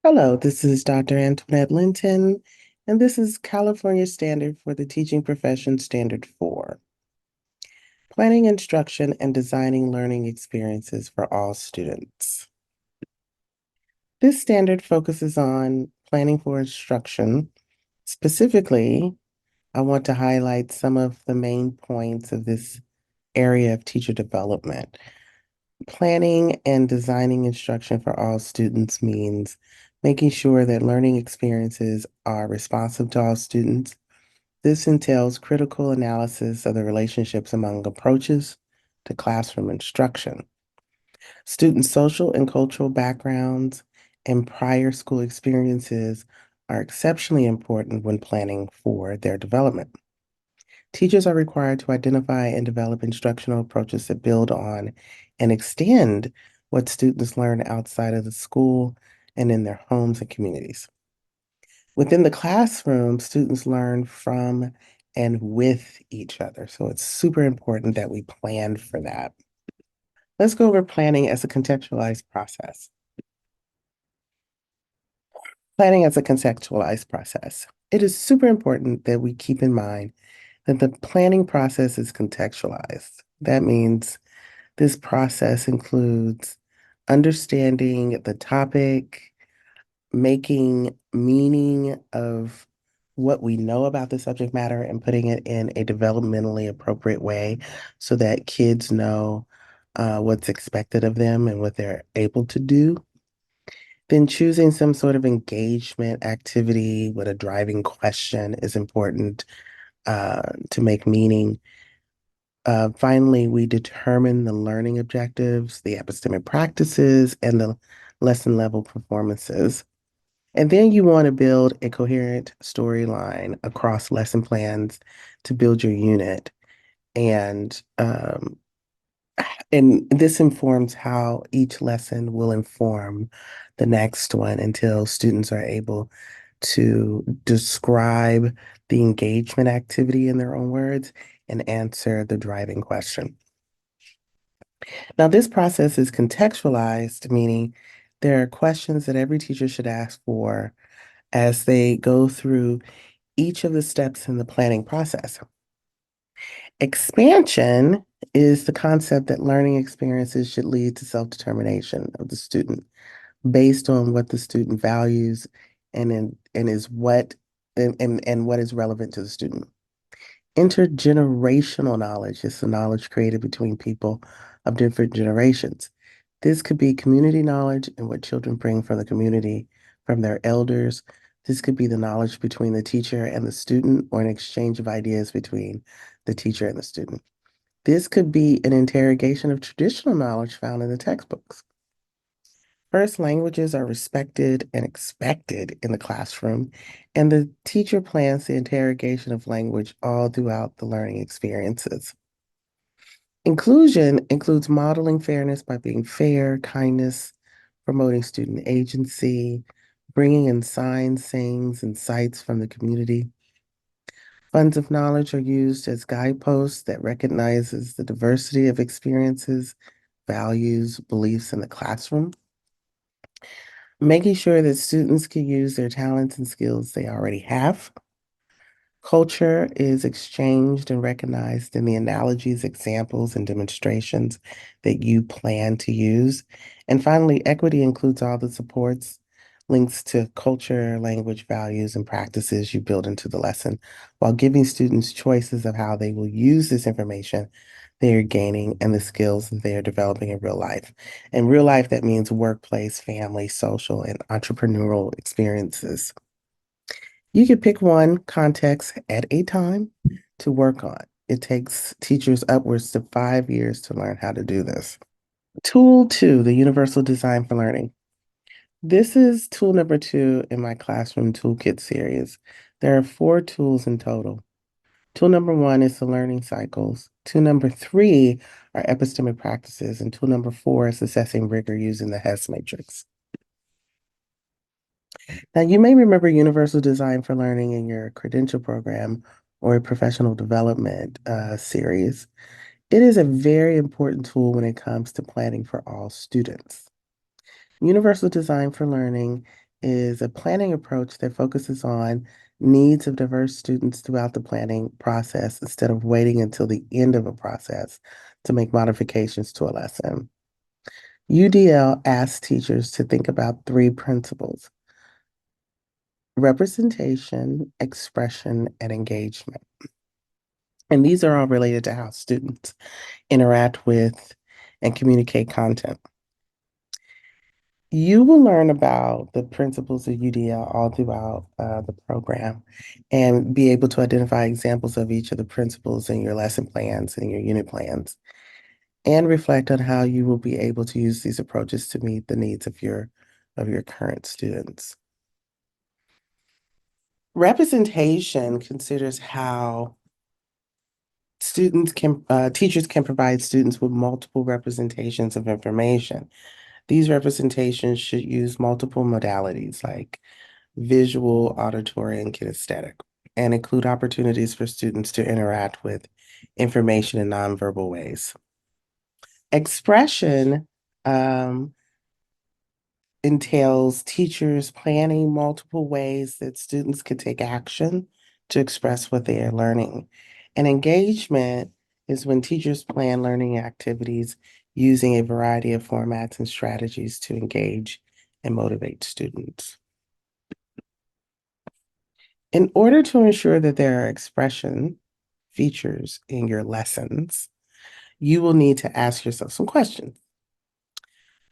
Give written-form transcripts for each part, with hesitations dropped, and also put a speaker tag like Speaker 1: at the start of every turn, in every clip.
Speaker 1: Hello, this is Dr. Antoinette Linton, and this is California Standard for the Teaching Profession Standard 4, Planning Instruction and Designing Learning Experiences for All Students. This standard focuses on planning for instruction. Specifically, I want to highlight some of the main points of this area of teacher development. Planning and designing instruction for all students means making sure that learning experiences are responsive to all students. This entails critical analysis of the relationships among approaches to classroom instruction. Students' social and cultural backgrounds and prior school experiences are exceptionally important when planning for their development. Teachers are required to identify and develop instructional approaches that build on and extend what students learn outside of the school and in their homes and communities. Within the classroom, students learn from and with each other. So it's super important that we plan for that. Let's go over planning as a contextualized process. Planning as a contextualized process. It is super important that we keep in mind that the planning process is contextualized. That means this process includes understanding the topic, making meaning of what we know about the subject matter and putting it in a developmentally appropriate way so that kids know what's expected of them and what they're able to do. Then choosing some sort of engagement activity with a driving question is important to make meaning. Finally, we determine the learning objectives, the epistemic practices, and the lesson level performances. And then you want to build a coherent storyline across lesson plans to build your unit. And and this informs how each lesson will inform the next one until students are able to describe the engagement activity in their own words and answer the driving question. Now, this process is contextualized, meaning there are questions that every teacher should ask for as they go through each of the steps in the planning process. Expansion is the concept that learning experiences should lead to self-determination of the student based on what the student values and is what and what is relevant to the student. Intergenerational knowledge is the knowledge created between people of different generations. This could be community knowledge and what children bring from the community, from their elders. This could be the knowledge between the teacher and the student, or an exchange of ideas between the teacher and the student. This could be an interrogation of traditional knowledge found in the textbooks. First languages are respected and expected in the classroom, and the teacher plans the interrogation of language all throughout the learning experiences. Inclusion includes modeling fairness by being fair, kindness, promoting student agency, bringing in signs, sayings, and sites from the community. Funds of knowledge are used as guideposts that recognizes the diversity of experiences, values, beliefs in the classroom. Making sure that students can use their talents and skills they already have. Culture is exchanged and recognized in the analogies, examples, and demonstrations that you plan to use. And finally, equity includes all the supports, links to culture, language, values, and practices you build into the lesson, while giving students choices of how they will use this information they are gaining and the skills that they are developing in real life. In real life, that means workplace, family, social, and entrepreneurial experiences. You can pick one context at a time to work on. It takes teachers upwards to 5 years to learn how to do this. Tool two, the Universal Design for Learning. This is tool number two in my classroom toolkit series. There are four tools in total. Tool number one is the learning cycles. Tool number three are epistemic practices, and tool number four is assessing rigor using the Hess matrix. Now, you may remember Universal Design for Learning in your credential program or a professional development series. It is a very important tool when it comes to planning for all students. Universal Design for Learning is a planning approach that focuses on needs of diverse students throughout the planning process instead of waiting until the end of a process to make modifications to a lesson. UDL asks teachers to think about three principles: representation, expression, and engagement. And these are all related to how students interact with and communicate content. You will learn about the principles of UDL all throughout the program and be able to identify examples of each of the principles in your lesson plans and your unit plans and reflect on how you will be able to use these approaches to meet the needs of your current students. Representation considers how teachers can provide students with multiple representations of information. These representations should use multiple modalities like visual, auditory, and kinesthetic, and include opportunities for students to interact with information in nonverbal ways. Expression um, entails teachers planning multiple ways that students can take action to express what they are learning. And engagement is when teachers plan learning activities using a variety of formats and strategies to engage and motivate students. In order to ensure that there are expression features in your lessons, you will need to ask yourself some questions.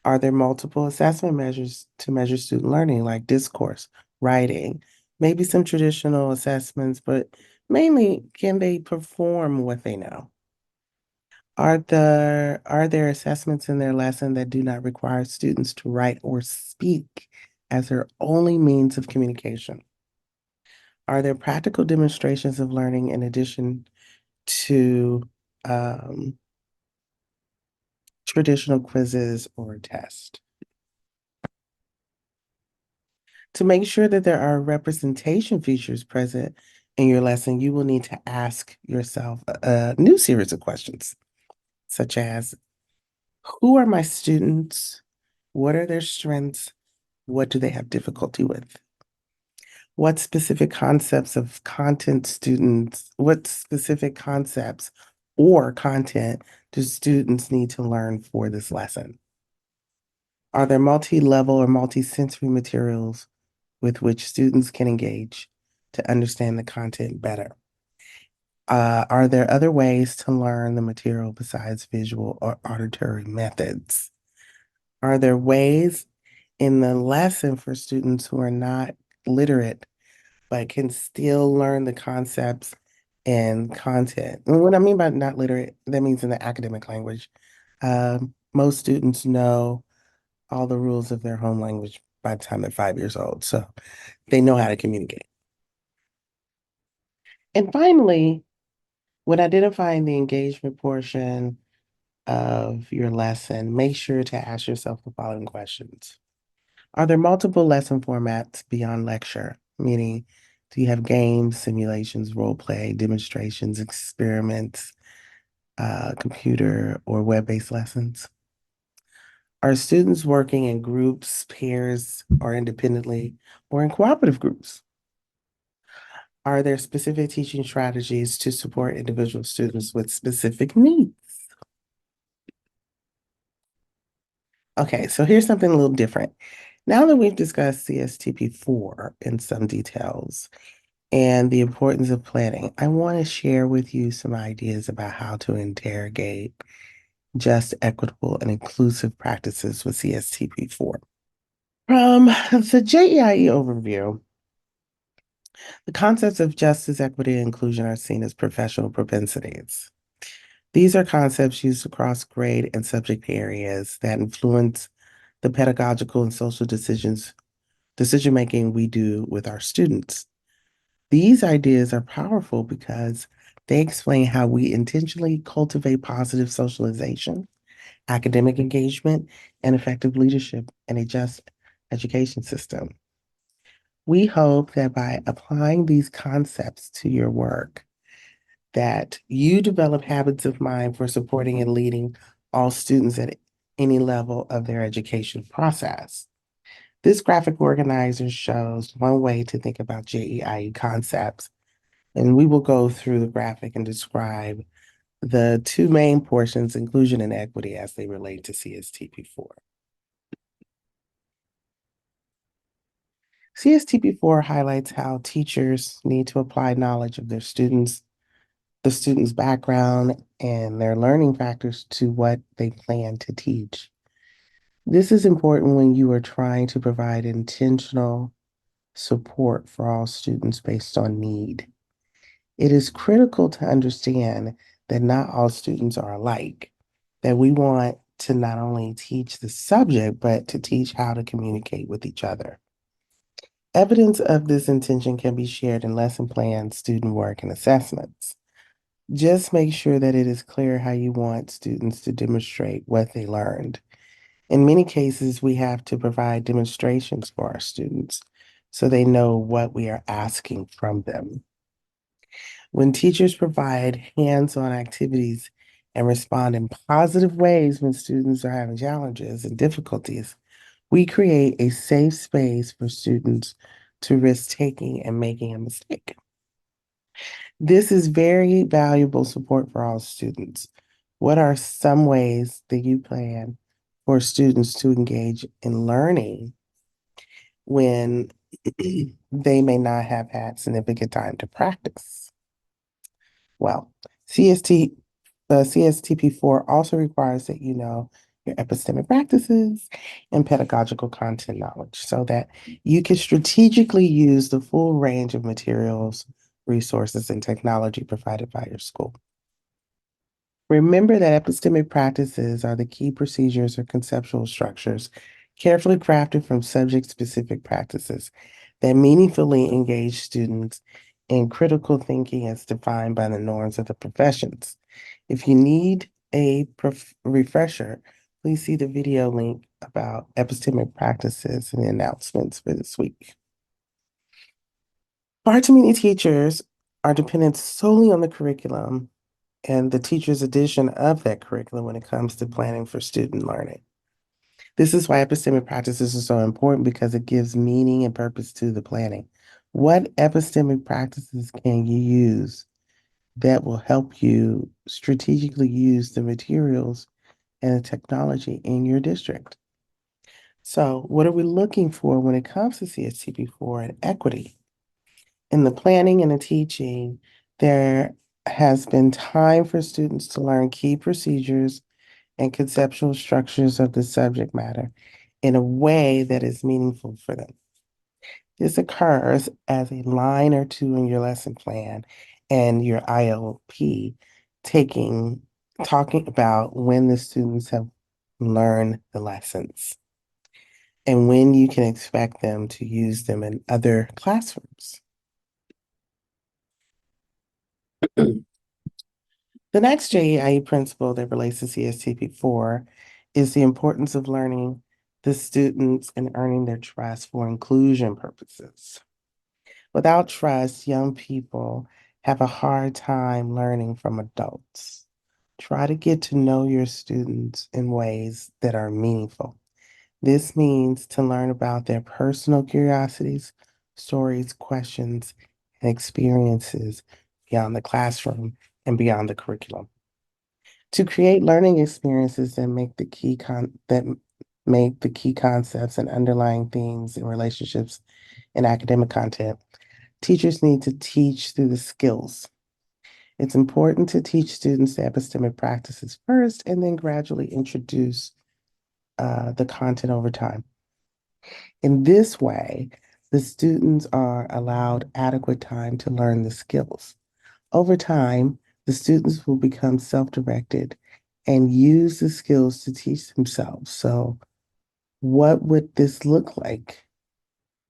Speaker 1: Are there multiple assessment measures to measure student learning, like discourse, writing, maybe some traditional assessments, but mainly, can they perform what they know? Are there assessments in their lesson that do not require students to write or speak as their only means of communication? Are there practical demonstrations of learning in addition to um, traditional quizzes or tests? To make sure that there are representation features present in your lesson, you will need to ask yourself a new series of questions, such as, who are my students? What are their strengths? What do they have difficulty with? What specific concepts or content do students need to learn for this lesson? Are there multi-level or multi-sensory materials with which students can engage to understand the content better? Are there other ways to learn the material besides visual or auditory methods? Are there ways in the lesson for students who are not literate but can still learn the concepts and content? And what I mean by not literate, that means in the academic language. Most students know all the rules of their home language by the time they're 5 years old, so they know how to communicate. And finally, when identifying the engagement portion of your lesson, make sure to ask yourself the following questions. Are there multiple lesson formats beyond lecture? Meaning, do you have games, simulations, role play, demonstrations, experiments, computer or web-based lessons? Are students working in groups, pairs, or independently, or in cooperative groups? Are there specific teaching strategies to support individual students with specific needs? Okay, so here's something a little different. Now that we've discussed CSTP 4 in some details and the importance of planning, I want to share with you some ideas about how to interrogate just, equitable, and inclusive practices with CSTP 4. From the JEIE overview, the concepts of justice, equity, and inclusion are seen as professional propensities. These are concepts used across grade and subject areas that influence the pedagogical and social decision making we do with our students. These ideas are powerful because they explain how we intentionally cultivate positive socialization, academic engagement, and effective leadership in a just education system. We hope that by applying these concepts to your work, that you develop habits of mind for supporting and leading all students at any level of their education process. This graphic organizer shows one way to think about JEIE concepts, and we will go through the graphic and describe the two main portions, inclusion and equity, as they relate to CSTP4. CSTP4 highlights how teachers need to apply knowledge of their students, the student's background, and their learning factors to what they plan to teach. This is important when you are trying to provide intentional support for all students based on need. It is critical to understand that not all students are alike, that we want to not only teach the subject, but to teach how to communicate with each other. Evidence of this intention can be shared in lesson plans, student work, and assessments. Just make sure that it is clear how you want students to demonstrate what they learned. In many cases, we have to provide demonstrations for our students so they know what we are asking from them. When teachers provide hands-on activities and respond in positive ways when students are having challenges and difficulties, we create a safe space for students to risk taking and making a mistake. This is very valuable support for all students. What are some ways that you plan for students to engage in learning when they may not have had significant time to practice? Well, CST, CSTP4 also requires that you know your epistemic practices and pedagogical content knowledge so that you can strategically use the full range of materials, resources, and technology provided by your school. Remember that epistemic practices are the key procedures or conceptual structures carefully crafted from subject-specific practices that meaningfully engage students in critical thinking as defined by the norms of the professions. If you need a refresher, please see the video link about epistemic practices and the announcements for this week. Far too many teachers are dependent solely on the curriculum and the teacher's addition of that curriculum when it comes to planning for student learning. This is why epistemic practices are so important because it gives meaning and purpose to the planning. What epistemic practices can you use that will help you strategically use the materials and the technology in your district? So, what are we looking for when it comes to CSTP4 and equity? In the planning and the teaching, there has been time for students to learn key procedures and conceptual structures of the subject matter in a way that is meaningful for them. This occurs as a line or two in your lesson plan and your ILP talking about when the students have learned the lessons and when you can expect them to use them in other classrooms. The next JEIE principle that relates to CSTP4 is the importance of learning the students and earning their trust for inclusion purposes. Without trust, young people have a hard time learning from adults. Try to get to know your students in ways that are meaningful. This means to learn about their personal curiosities, stories, questions, and experiences beyond the classroom and beyond the curriculum. To create learning experiences that make the key concepts and underlying themes and relationships in academic content, teachers need to teach through the skills. It's important to teach students the epistemic practices first and then gradually introduce the content over time. In this way, the students are allowed adequate time to learn the skills. Over time, the students will become self-directed and use the skills to teach themselves. So, what would this look like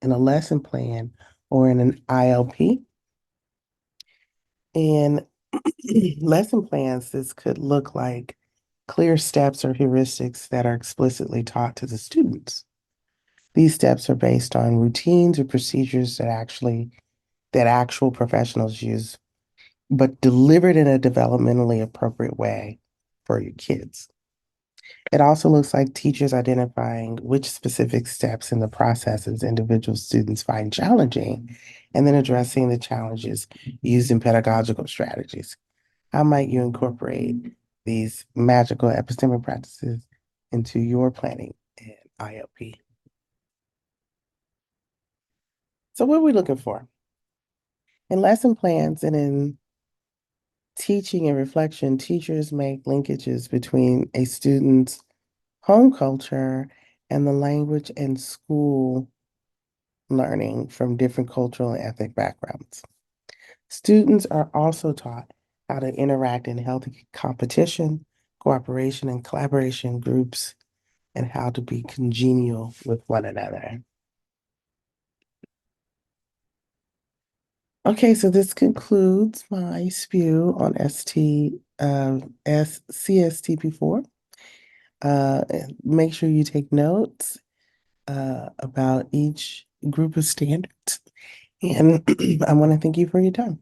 Speaker 1: in a lesson plan or in an ILP? In lesson plans, this could look like clear steps or heuristics that are explicitly taught to the students. These steps are based on routines or procedures that actual professionals use, but delivered in a developmentally appropriate way for your kids. It also looks like teachers identifying which specific steps in the processes individual students find challenging, and then addressing the challenges using pedagogical strategies. How might you incorporate these magical epistemic practices into your planning and ILP? So, what are we looking for? In lesson plans and in teaching and reflection, teachers make linkages between a student's home culture and the language and school learning from different cultural and ethnic backgrounds. Students are also taught how to interact in healthy competition, cooperation, and collaboration groups, and how to be congenial with one another. Okay, so this concludes my spew on CSTP4. Make sure you take notes about each group of standards. And I want to thank you for your time.